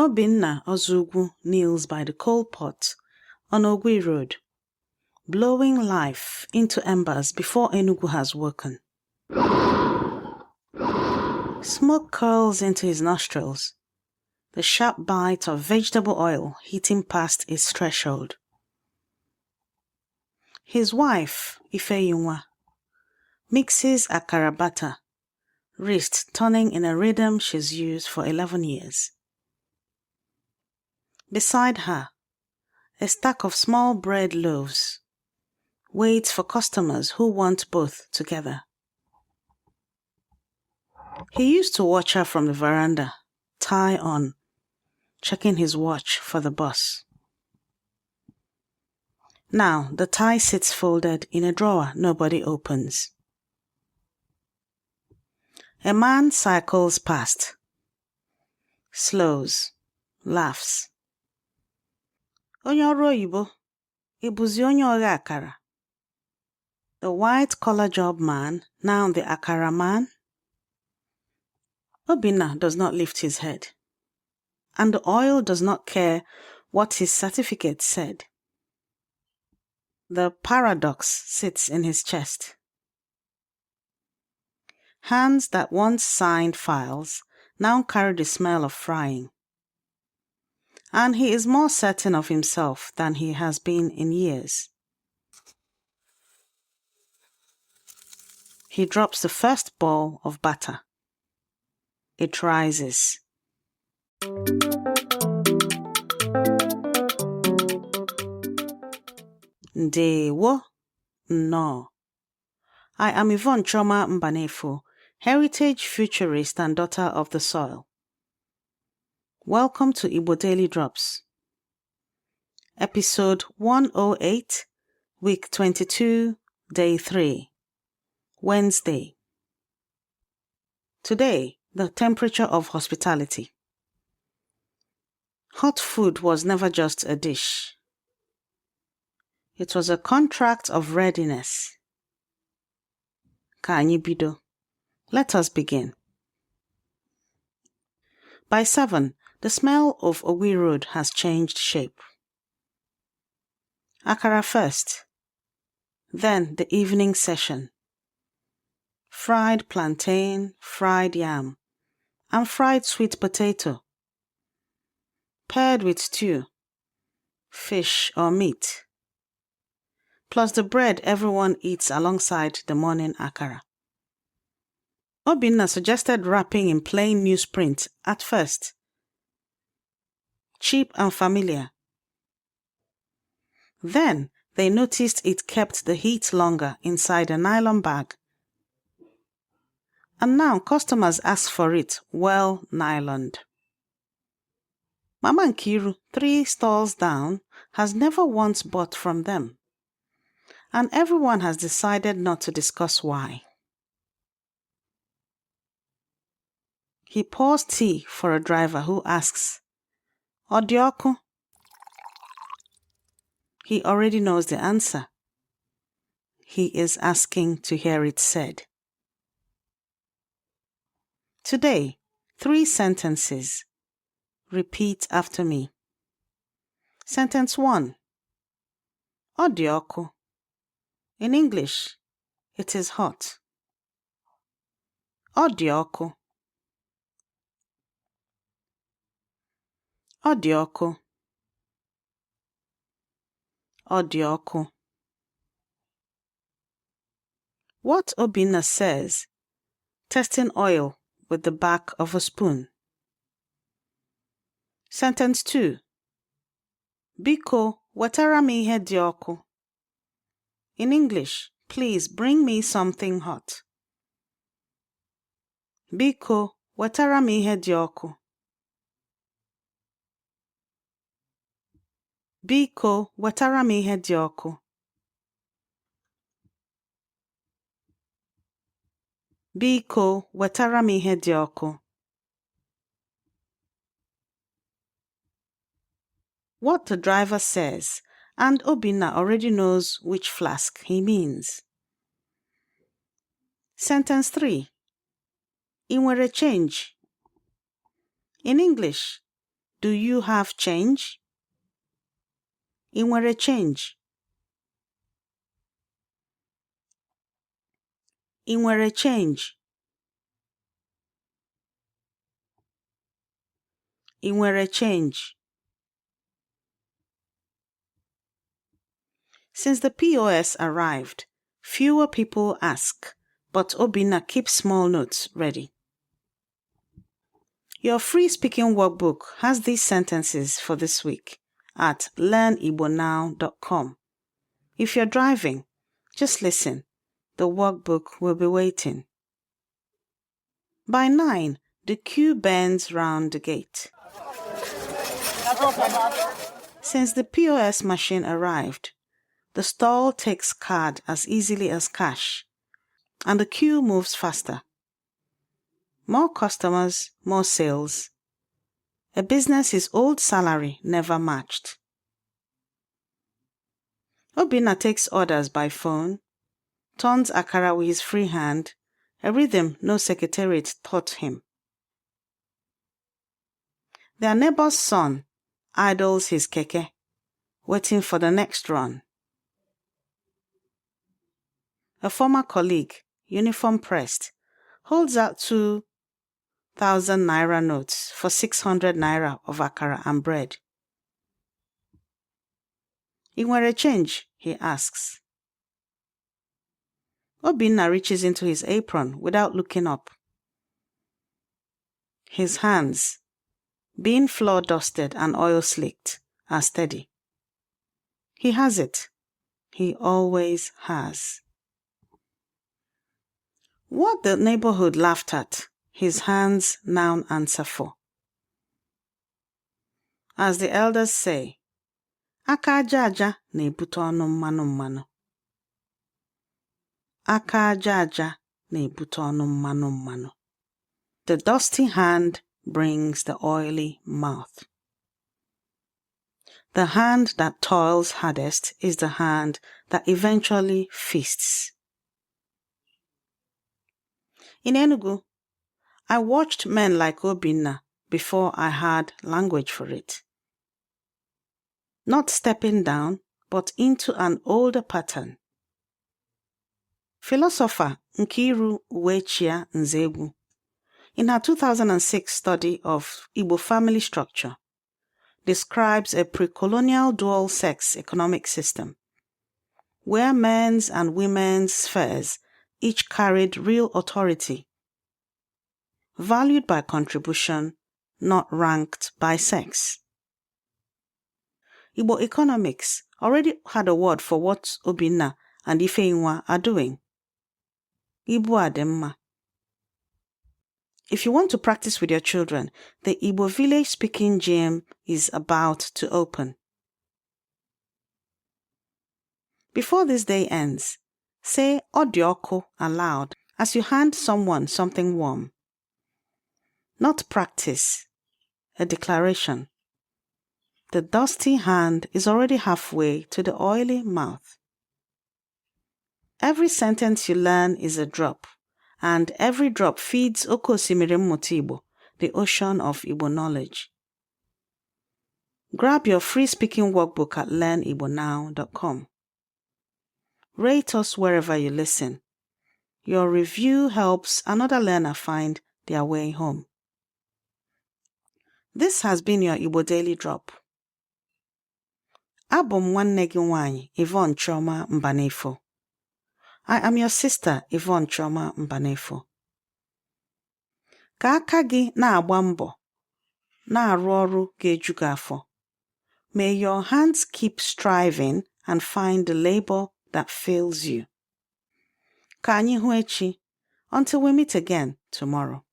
Obinna Ozugwu kneels by the coal pot on Ogui Road, blowing life into embers before Enugu has woken. Smoke curls into his nostrils, the sharp bite of vegetable oil hitting past his threshold. His wife, Ifeyunwa, mixes akara batter, wrist turning in a rhythm she's used for 11 years. Beside her, a stack of small bread loaves waits for customers who want both together. He used to watch her from the veranda, tie on, checking his watch for the bus. Now the tie sits folded in a drawer nobody opens. A man cycles past, slows, laughs. Onye ọrụ oyibo, ịbụzi onye ọgha akara? The white-collar job man, now the akara man? Obinna does not lift his head, and the oil does not care what his certificate said. The paradox sits in his chest. Hands that once signed files now carry the smell of frying. And he is more certain of himself than he has been in years. He drops the first ball of batter. It rises. Ndewo. No. I am Yvonne Mbanefo, heritage futurist and daughter of the soil. Welcome to Igbo Daily Drops. Episode 108, Week 22, Day 3, Wednesday. Today, the temperature of hospitality. Hot food was never just a dish. It was a contract of readiness. Ka anyị bido. Let us begin. By 7, the smell of Ogui Road has changed shape. Akara first, then the evening session. Fried plantain, fried yam, and fried sweet potato, paired with stew, fish or meat, plus the bread everyone eats alongside the morning akara. Obinna suggested wrapping in plain newsprint at first. Cheap and familiar. Then they noticed it kept the heat longer inside a nylon bag. And now customers ask for it well nyloned. Mama Nkiru, 3 stalls down, has never once bought from them. And everyone has decided not to discuss why. He pours tea for a driver who asks, Odioku? He already knows the answer. He is asking to hear it said. Today, 3 sentences. Repeat after me. Sentence 1. Odioku. In English, it is hot. Odioku. Odioku. Odioku. What Obinna says, testing oil with the back of a spoon. Sentence 2. Biko, wetara m ihe dị ọkụ. In English, please bring me something hot. Biko, wetara m ihe dị ọkụ. Biko, wetara m ihe dị ọkụ. Biko, wetara m ihe dị ọkụ. What the driver says, and Obinna already knows which flask he means. Sentence 3. I nwere change. In English, Do you have change? Ị nwere change? Ị nwere change? Ị nwere change? Since the POS arrived, fewer people ask, but Obinna keeps small notes ready. Your free speaking workbook has these sentences for this week at learnibonow.com. If you're driving, just listen. The workbook will be waiting. By 9, the queue bends round the gate. Since the POS machine arrived, the stall takes card as easily as cash, and the queue moves faster. More customers, more sales. A business his old salary never matched. Obinna takes orders by phone, turns akara with his free hand, a rhythm no secretariat taught him. Their neighbor's son idles his keke, waiting for the next run. A former colleague, uniform pressed, holds out 2,000 naira notes for 600 naira of akara-and-bread. Ị nwere change? He asks. Obinna reaches into his apron without looking up. His hands, being floor-dusted and oil-slicked, are steady. He has it. He always has. What the neighborhood laughed at, his hands now answer for. As the elders say, aka aja aja na-ebute ọnụ mmanụ mmanụ. Aka aja aja na-ebute ọnụ mmanụ mmanụ. The dusty hand brings the oily mouth. The hand that toils hardest is the hand that eventually feasts. In Enugu, I watched men like Obinna before I had language for it. Not stepping down, but into an older pattern. Philosopher Nkiru Uwechia Nzegwu, in her 2006 study of Igbo family structure, describes a pre-colonial dual-sex economic system, where men's and women's spheres each carried real authority, valued by contribution, not ranked by sex. Igbo economics already had a word for what Obinna and Ifeinwa are doing. Igbo ademma. If you want to practice with your children, the Igbo village-speaking gym is about to open. Before this day ends, say Odioko aloud as you hand someone something warm. Not practice, a declaration. The dusty hand is already halfway to the oily mouth. Every sentence you learn is a drop, and every drop feeds Oke Osimiri Mmụta Igbo, the ocean of Igbo knowledge. Grab your free speaking workbook at learnibonow.com. Rate us wherever you listen. Your review helps another learner find their way home. This has been your Igbo Daily Drop. Abụ m nwanne gị nwanyị, Yvonne Chioma Mbanefo. I am your sister, Yvonne Chioma Mbanefo. Ka aka gị na-agba mbọ, na-arụ ọrụ ga-eju gị afọ. May your hands keep striving and find the labor that fills you. Ka anyị hụ echi, until we meet again tomorrow.